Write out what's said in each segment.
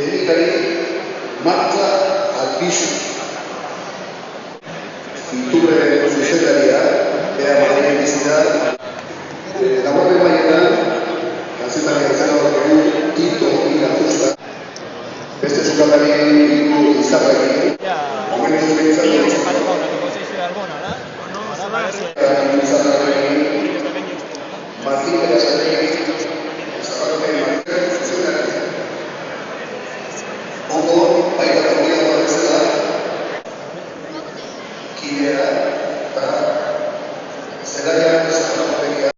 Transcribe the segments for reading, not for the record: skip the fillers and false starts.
teknikari Martza Albizu. Kulturren zuzendaria, bera Madrilen bizi da, Navarren maietan, kazetaria izan hor dugu, Tito Igazusta. Beste zukatari ditu izarrekin. Momentuz behintzat. Martín Berasarekin, Zabalpen Martín zuzendaria. Ondo, baita tokia bezala, kidea eta zelaiak zanapegia.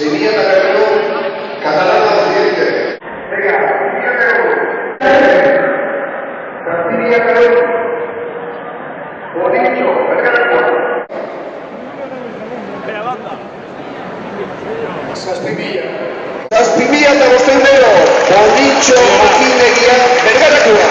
Sevilla catalán presidente. Venga, Castilla León. Bonicho, Vergara. Zazpimila eta bostehun euro. Bonicho, Okinegia, Vergara.